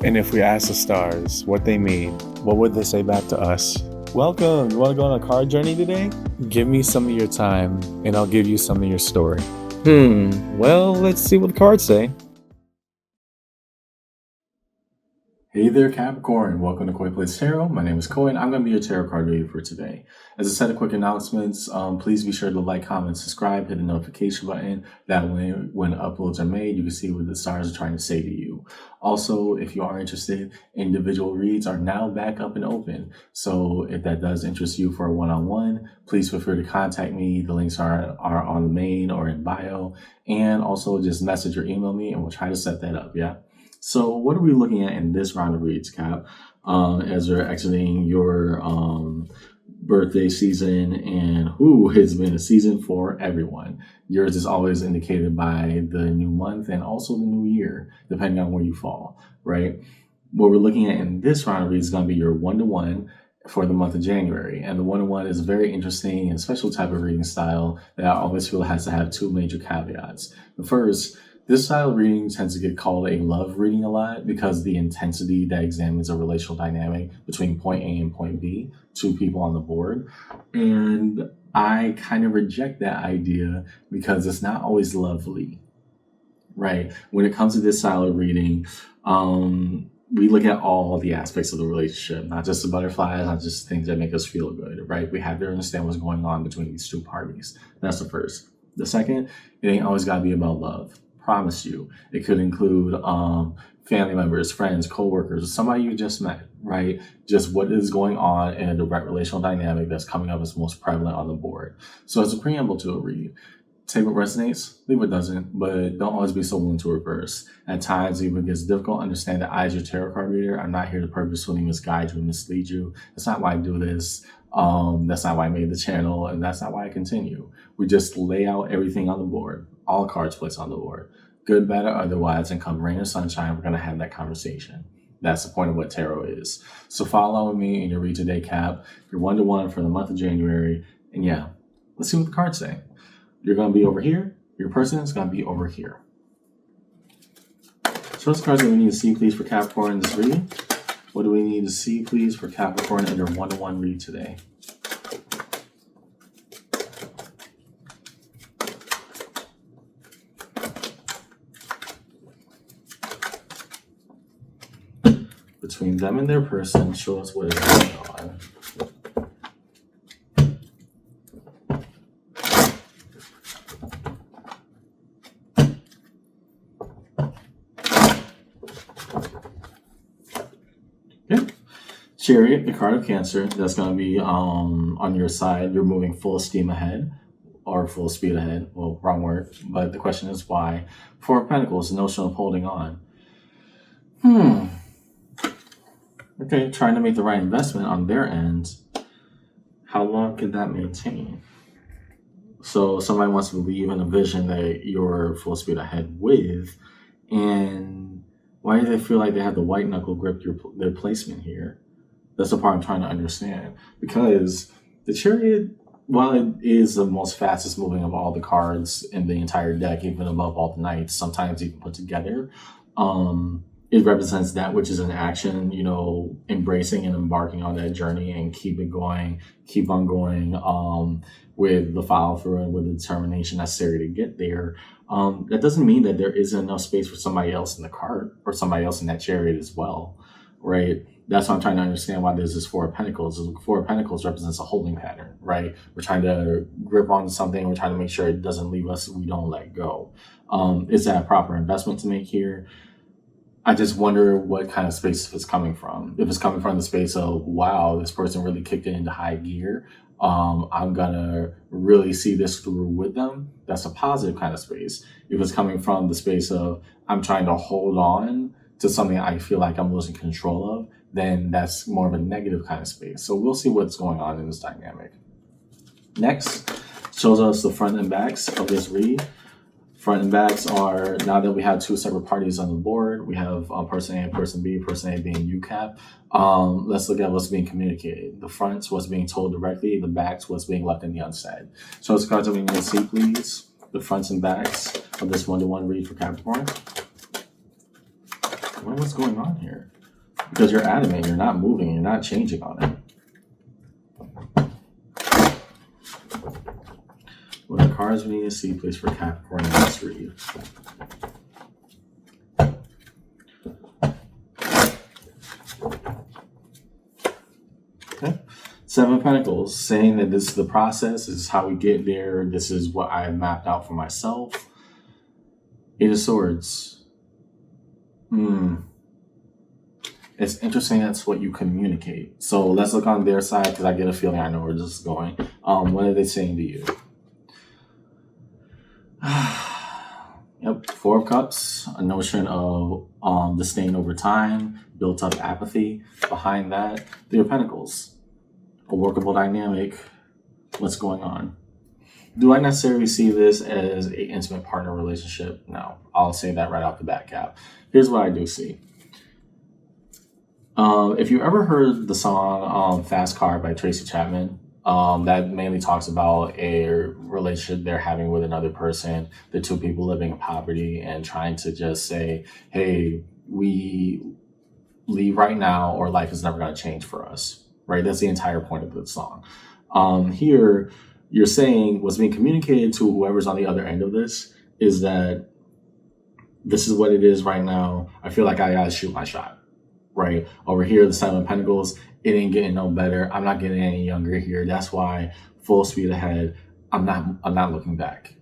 And if we ask the stars what they mean, what would they say back to us? Welcome! You want to go on a card journey today? Give me some of your time, and I'll give you some of your story. Well, let's see what the cards say. Hey there, Capricorn. Welcome to Koi Plays Tarot. My name is Koi, and I'm going to be your tarot card reader for today. As a set of quick announcements, please be sure to like, comment, subscribe, hit the notification button. That way, when uploads are made, you can see what the stars are trying to say to you. Also, if you are interested, individual reads are now back up and open. So if that does interest you for a one-on-one, please feel free to contact me. The links are on the main or in bio. And also just message or email me, and we'll try to set that up, yeah? So what are we looking at in this round of reads, Cap? As we're exiting your birthday season, and it's been a season for everyone. Yours is always indicated by the new month and also the new year, depending on where you fall, right? What we're looking at in this round of reads is going to be your one-to-one for the month of January. And the one-to-one is a very interesting and special type of reading style that I always feel has to have two major caveats. The first, this style of reading tends to get called a love reading a lot because the intensity that examines a relational dynamic between point A and point B, two people on the board. And I kind of reject that idea because it's not always lovely, right? When it comes to this style of reading, we look at all the aspects of the relationship, not just the butterflies, not just things that make us feel good, right? We have to understand what's going on between these two parties. That's the first. The second, it ain't always got to be about love. Promise you. It could include family members, friends, coworkers, somebody you just met, right? Just what is going on in a direct relational dynamic that's coming up as most prevalent on the board. So as a preamble to a read, take what resonates, leave what doesn't, but don't always be so willing to reverse. At times, even gets difficult, understand that I, as your tarot card reader, I'm not here to purposefully misguide you and mislead you. That's not why I do this. That's not why I made the channel, and that's not why I continue. We just lay out everything on the board, all cards placed on the board, good, bad, or otherwise, and come rain or sunshine, we're going to have that conversation. That's the point of what tarot is. So follow along with me in your read today, Cap. Your one-to-one for the month of January, and yeah, let's see what the cards say. You're going to be over here. Your person is going to be over here. So what's the cards that we need to see, please, for Capricorn in this reading? What do we need to see, please, for Capricorn in their one-to-one read today? Between them and their person, show us what is going on. Chariot, the card of Cancer, that's going to be on your side. You're moving full steam ahead or full speed ahead. Well, wrong word, but the question is why. Four of Pentacles, the notion of holding on. Okay, trying to make the right investment on their end. How long can that maintain? So somebody wants to believe in a vision that you're full speed ahead with, and why do they feel like they have the white knuckle grip their placement here? That's the part I'm trying to understand. Because the Chariot, while it is the most fastest moving of all the cards in the entire deck, even above all the knights, sometimes even put together, it represents that which is in action, embracing and embarking on that journey and keep on going with the follow through and with the determination necessary to get there. That doesn't mean that there isn't enough space for somebody else in the cart or somebody else in that Chariot as well, right? That's why I'm trying to understand why there's this Four of Pentacles. The Four of Pentacles represents a holding pattern, right? We're trying to grip onto something. We're trying to make sure it doesn't leave us. We don't let go. Is that a proper investment to make here? I just wonder what kind of space it's coming from. If it's coming from the space of, wow, this person really kicked it into high gear. I'm going to really see this through with them. That's a positive kind of space. If it's coming from the space of, I'm trying to hold on to something I feel like I'm losing control of, then that's more of a negative kind of space. So we'll see what's going on in this dynamic. Next, shows us the front and backs of this read. Front and backs are, now that we have two separate parties on the board, we have person A and person B, person A being you, Cap. Let's look at what's being communicated. The front's what's being told directly, the back's what's being left in the unsaid. So it's cards that we need to see, please. The fronts and backs of this one-to-one read for Capricorn. Well, what's going on here? Because you're adamant, you're not moving, you're not changing on it. What are cards we need to see, please, for Capricorn in this read? Okay. Seven of Pentacles, saying that this is the process, this is how we get there, this is what I have mapped out for myself. Eight of Swords. It's interesting that's what you communicate. So let's look on their side, because I get a feeling I know where this is going. What are they saying to you? Yep, Four of Cups, a notion of disdain over time, built up apathy. Behind that, Three of Pentacles, a workable dynamic. What's going on? Do I necessarily see this as an intimate partner relationship? No, I'll say that right off the bat, Cap. Here's what I do see. If you ever heard the song Fast Car by Tracy Chapman, that mainly talks about a relationship they're having with another person, the two people living in poverty and trying to just say, hey, we leave right now or life is never going to change for us, right? That's the entire point of the song. Here, you're saying what's being communicated to whoever's on the other end of this is that this is what it is right now. I feel like I got to shoot my shot. Right over here, the Seven of Pentacles, it ain't getting no better. I'm not getting any younger here. That's why full speed ahead. I'm not looking back.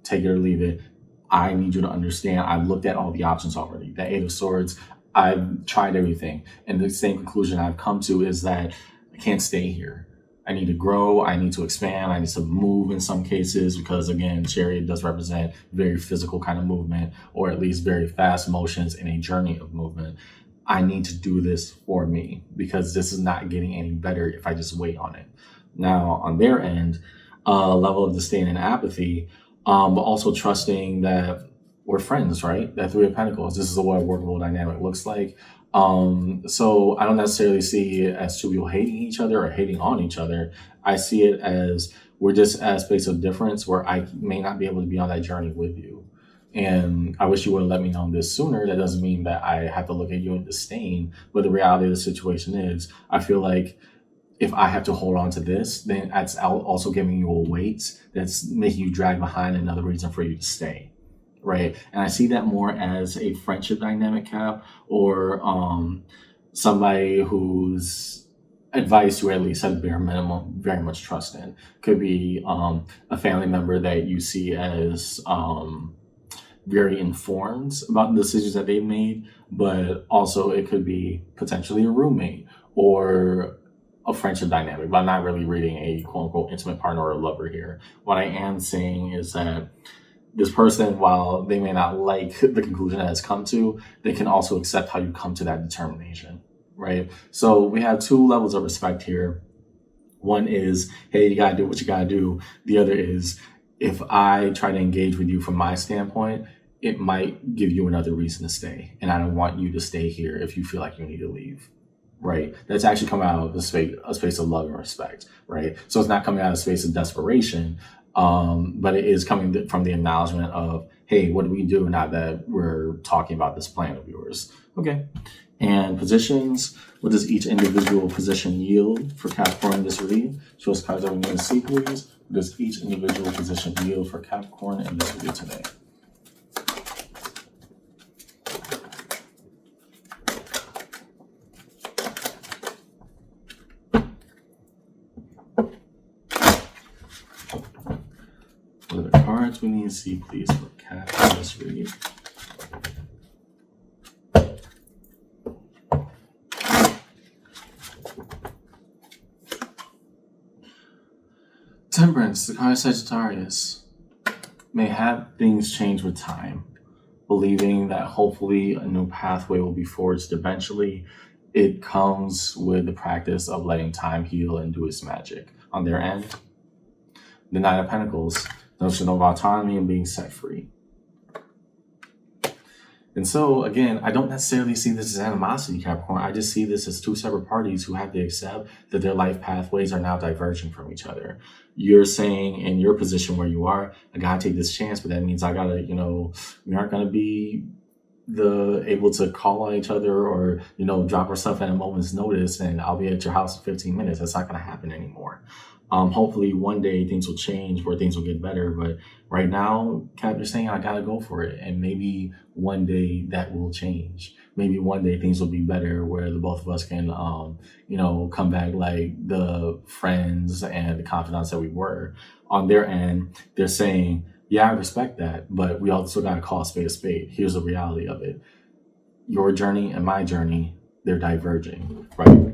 Take it or leave it. I need you to understand. I've looked at all the options already. The Eight of Swords, I've tried everything. And the same conclusion I've come to is that I can't stay here. I need to grow. I need to expand. I need to move in some cases because, again, Chariot does represent very physical kind of movement, or at least very fast motions in a journey of movement. I need to do this for me because this is not getting any better if I just wait on it. Now, on their end, level of disdain and apathy, but also trusting that we're friends, right? That Three of Pentacles, this is what a workable dynamic looks like. So I don't necessarily see it as two people hating each other or hating on each other. I see it as we're just at a space of difference where I may not be able to be on that journey with you. And I wish you would have let me know this sooner. That doesn't mean that I have to look at you in disdain. But the reality of the situation is, I feel like if I have to hold on to this, then that's also giving you a weight that's making you drag behind another reason for you to stay. Right. And I see that more as a friendship dynamic, Cap, or somebody whose advice you at least at bare minimum very much trust in. Could be a family member that you see as very informed about the decisions that they've made, but also it could be potentially a roommate or a friendship dynamic, but I'm not really reading a quote unquote intimate partner or a lover here. What I am saying is that this person, while they may not like the conclusion that it's come to, they can also accept how you come to that determination, right? So we have two levels of respect here. One is, hey, you gotta do what you gotta do. The other is, if I try to engage with you from my standpoint, it might give you another reason to stay. And I don't want you to stay here if you feel like you need to leave, right? That's actually coming out of a space of love and respect, right? So it's not coming out of a space of desperation, but it is coming from the acknowledgement of, hey, what do we do now that we're talking about this plan of yours? Okay. And positions, what does each individual position yield for Capricorn in this read? Show us cards that we need to see, please. What does each individual position yield for Capricorn in this read today? What are the cards we need to see, please, for Capricorn in this read? Temperance, the card Sagittarius, may have things change with time, believing that hopefully a new pathway will be forged eventually. It comes with the practice of letting time heal and do its magic. On their end, the Nine of Pentacles, notion of autonomy and being set free. And so, again, I don't necessarily see this as animosity, Capricorn. I just see this as two separate parties who have to accept that their life pathways are now diverging from each other. You're saying in your position where you are, I gotta take this chance, but that means I gotta, we aren't gonna be the able to call on each other or drop our stuff at a moment's notice and I'll be at your house in 15 minutes. That's not going to happen anymore. Hopefully one day things will change where things will get better, but right now Cap, you're saying I gotta go for it, and maybe one day that will change. Maybe one day things will be better where the both of us can come back like the friends and the confidants that we were. On their end, they're saying, yeah, I respect that, but we also got to call a spade a spade. Here's the reality of it. Your journey and my journey, they're diverging, right?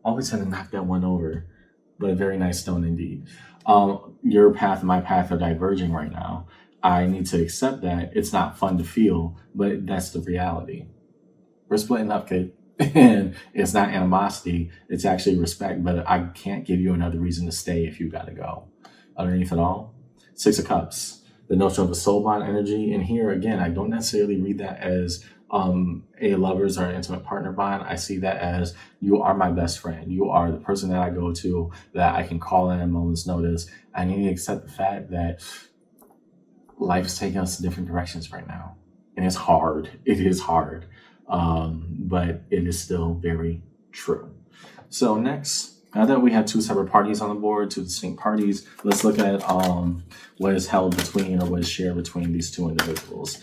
Always had to knock that one over, but a very nice stone indeed. Your path and my path are diverging right now. I need to accept that. It's not fun to feel, but that's the reality. We're splitting up, kid. And it's not animosity, it's actually respect, but I can't give you another reason to stay if you got to go. Underneath it all, Six of Cups, the notion of a soul bond energy. And here again, I don't necessarily read that as a lover's or an intimate partner bond. I see that as you are my best friend. You are the person that I go to, that I can call in a moment's notice. I need to accept the fact that life is taking us in different directions right now. And it's hard. It is hard. But it is still very true. So next, now that we have two separate parties on the board, two distinct parties, let's look at what is held between or what is shared between these two individuals.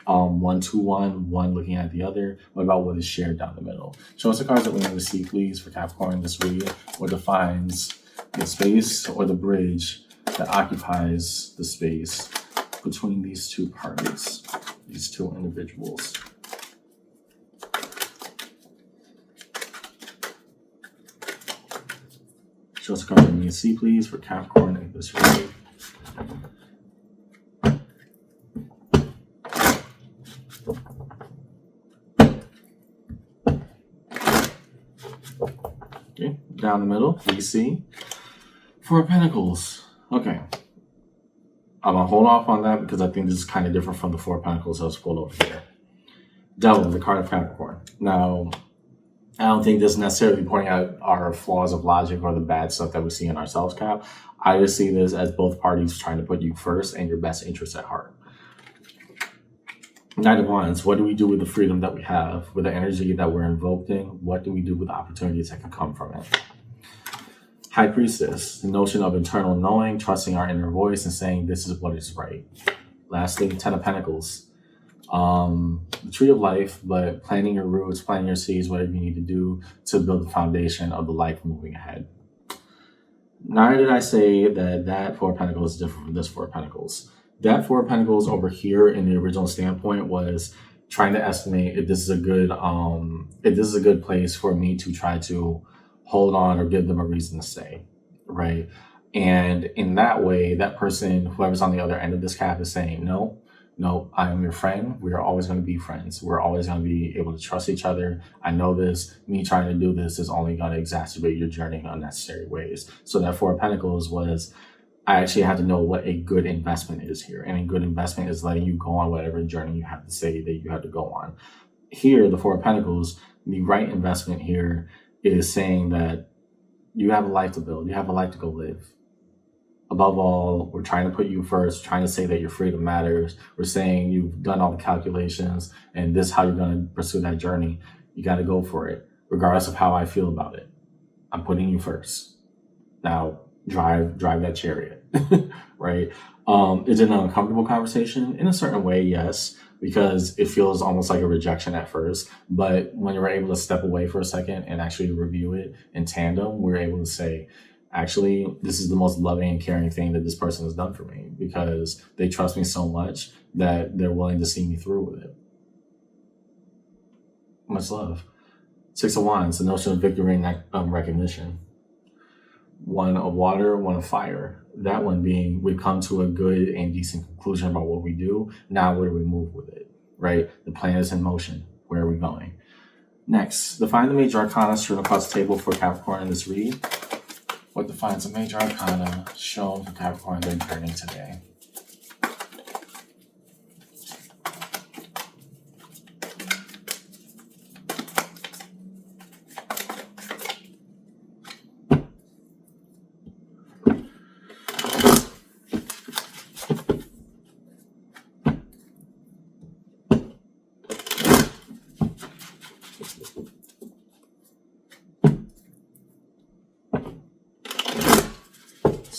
1, 2, 1, one looking at the other. What about what is shared down the middle? Show us the cards that we need to see, please, for Capricorn this read. What defines the space or the bridge that occupies the space between these two parties, these two individuals? Show us a card that we need to see, please, for Capricorn in this read. Okay, down the middle, we see Four of Pentacles. Okay. I'm going to hold off on that because I think this is kind of different from the Four of Pentacles that was pulled over here. Devil, the card of Capricorn. Now, I don't think this is necessarily pointing out our flaws of logic or the bad stuff that we see in ourselves, Cap. I just see this as both parties trying to put you first and your best interests at heart. Knight of Wands, what do we do with the freedom that we have, with the energy that we're invoking? What do we do with the opportunities that can come from it? High Priestess, the notion of internal knowing, trusting our inner voice and saying this is what is right. Lastly, Ten of Pentacles. The tree of life, but planting your roots, planting your seeds, whatever you need to do to build the foundation of the life moving ahead. Neither did I say that Four of Pentacles is different from this Four of Pentacles. That Four of Pentacles over here in the original standpoint was trying to estimate if this is a good place for me to try to hold on or give them a reason to stay, right? And in that way, that person, whoever's on the other end of this cap, is saying, no, I am your friend. We are always going to be friends. We're always going to be able to trust each other. I know this. Me trying to do this is only going to exacerbate your journey in unnecessary ways. So that Four of Pentacles was, I actually had to know what a good investment is here. And a good investment is letting you go on whatever journey you have to say that you have to go on. Here, the Four of Pentacles, the right investment here is saying that you have a life to build. You have a life to go live. Above all, we're trying to put you first, trying to say that your freedom matters. We're saying you've done all the calculations and this is how you're going to pursue that journey. You got to go for it, regardless of how I feel about it. I'm putting you first. Now, drive that chariot, right? Is it an uncomfortable conversation? In a certain way, yes, because it feels almost like a rejection at first. But when you're able to step away for a second and actually review it in tandem, we're able to say, actually, this is the most loving and caring thing that this person has done for me because they trust me so much that they're willing to see me through with it. Much love. Six of Wands, the notion of victory and recognition. One of water, one of fire. That one being, we've come to a good and decent conclusion about what we do. Now, where do we move with it, right? The plan is in motion. Where are we going? Next, define the major arcana strewn across the table for Capricorn in this read. What defines the major arcana shown for Capricorn in their journey today?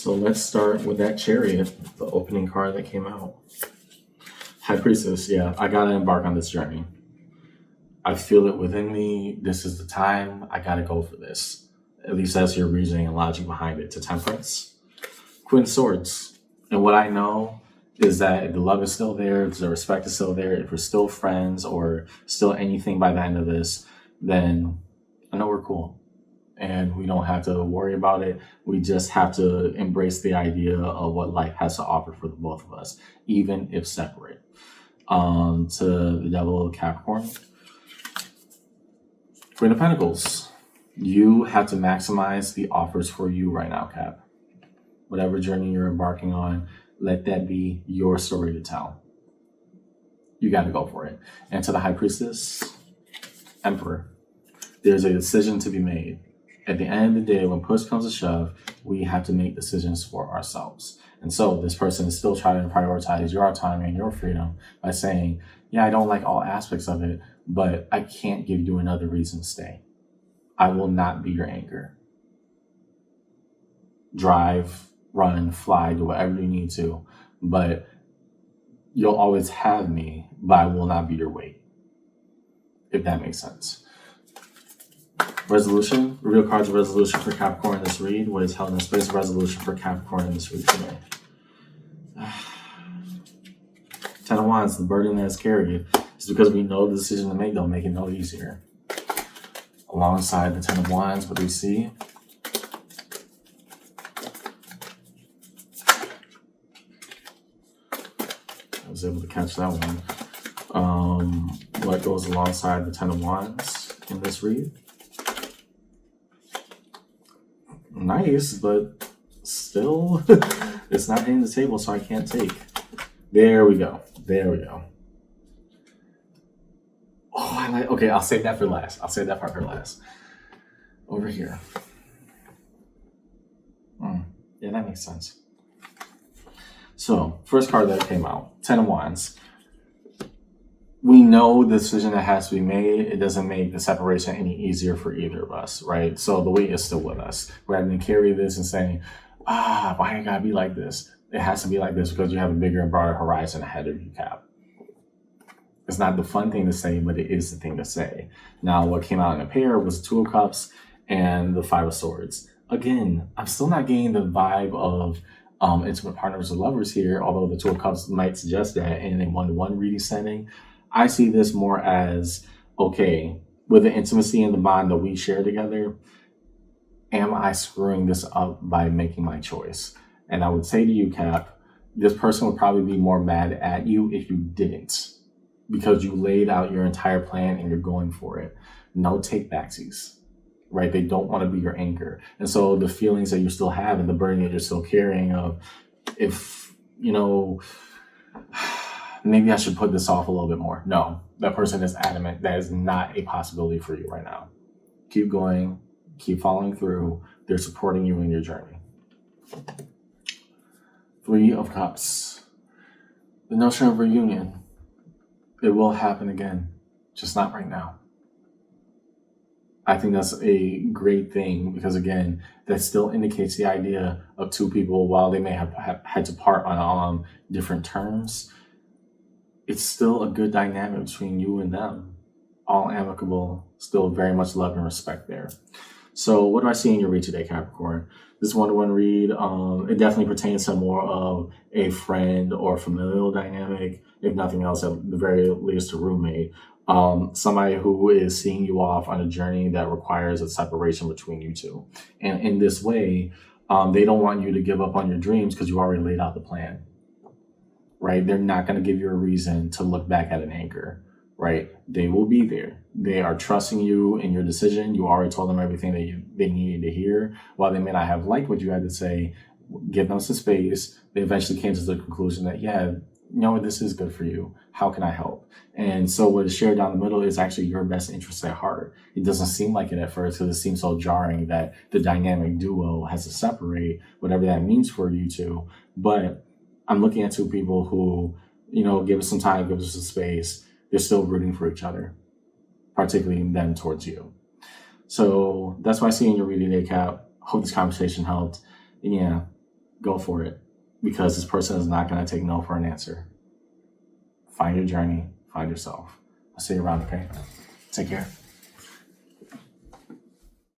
So let's start with that Chariot, the opening card that came out. High Priestess, yeah, I gotta embark on this journey. I feel it within me. This is the time. I gotta go for this. At least that's your reasoning and logic behind it. To Temperance. Queen of Swords. And what I know is that if the love is still there, if the respect is still there, if we're still friends or still anything by the end of this, then I know we're cool. And we don't have to worry about it. We just have to embrace the idea of what life has to offer for the both of us, even if separate. To the Devil of Capricorn. Queen of Pentacles. You have to maximize the offers for you right now, Cap. Whatever journey you're embarking on, let that be your story to tell. You got to go for it. And to the High Priestess, Emperor. There's a decision to be made. At the end of the day, when push comes to shove, we have to make decisions for ourselves. And so this person is still trying to prioritize your autonomy and your freedom by saying, yeah, I don't like all aspects of it, but I can't give you another reason to stay. I will not be your anchor. Drive, run, fly, do whatever you need to, but you'll always have me, but I will not be your weight. If that makes sense. Resolution. Reveal cards of resolution for Capricorn in this read. What is held in space of resolution for Capricorn in this read today? Ten of Wands, the burden that is carried. It's because we know the decision to make don't make it no easier. Alongside the Ten of Wands, what do we see? I was able to catch that one. What goes alongside the Ten of Wands in this read? Nice, but still, it's not hitting the table, so I can't take. There we go. There we go. Oh, I like. Okay, I'll save that for last. I'll save that part for last. Over here. Yeah, that makes sense. So, first card that came out, Ten of Wands. We know the decision that has to be made. It doesn't make the separation any easier for either of us, right? So the weight is still with us. We're having to carry this and saying, why it gotta be like this? It has to be like this because you have a bigger and broader horizon ahead of you, Cap. It's not the fun thing to say, but it is the thing to say. Now, what came out in a pair was the Two of Cups and the Five of Swords. Again, I'm still not getting the vibe of intimate partners or lovers here, although the Two of Cups might suggest that in a one-to-one reading setting. I see this more as, okay, with the intimacy and the bond that we share together, am I screwing this up by making my choice? And I would say to you, Cap, this person would probably be more mad at you if you didn't, because you laid out your entire plan and you're going for it. No take backsies, right? They don't want to be your anchor. And so the feelings that you still have and the burden that you're still carrying of, if, maybe I should put this off a little bit more. No, that person is adamant. That is not a possibility for you right now. Keep going, keep following through. They're supporting you in your journey. Three of Cups. The notion of reunion. It will happen again, just not right now. I think that's a great thing because, again, that still indicates the idea of two people, while they may have had to part on different terms, it's still a good dynamic between you and them. All amicable, still very much love and respect there. So what do I see in your read today, Capricorn? This one-to-one read, it definitely pertains to more of a friend or familial dynamic, if nothing else, at the very least a roommate. Somebody who is seeing you off on a journey that requires a separation between you two. And in this way, they don't want you to give up on your dreams because you already laid out the plan. Right? They're not going to give you a reason to look back at an anchor, right? They will be there. They are trusting you in your decision. You already told them everything that they needed to hear. While they may not have liked what you had to say, give them some space. They eventually came to the conclusion that, yeah, you know what, this is good for you. How can I help? And so what is shared down the middle is actually your best interest at heart. It doesn't seem like it at first because it seems so jarring that the dynamic duo has to separate, whatever that means for you two. But I'm looking at two people who, give us some time, give us some space. They're still rooting for each other, particularly them towards you. So that's what I see in your reading today, Cap. Hope this conversation helped. And yeah, go for it, because this person is not going to take no for an answer. Find your journey, find yourself. I'll see you around, okay? Take care.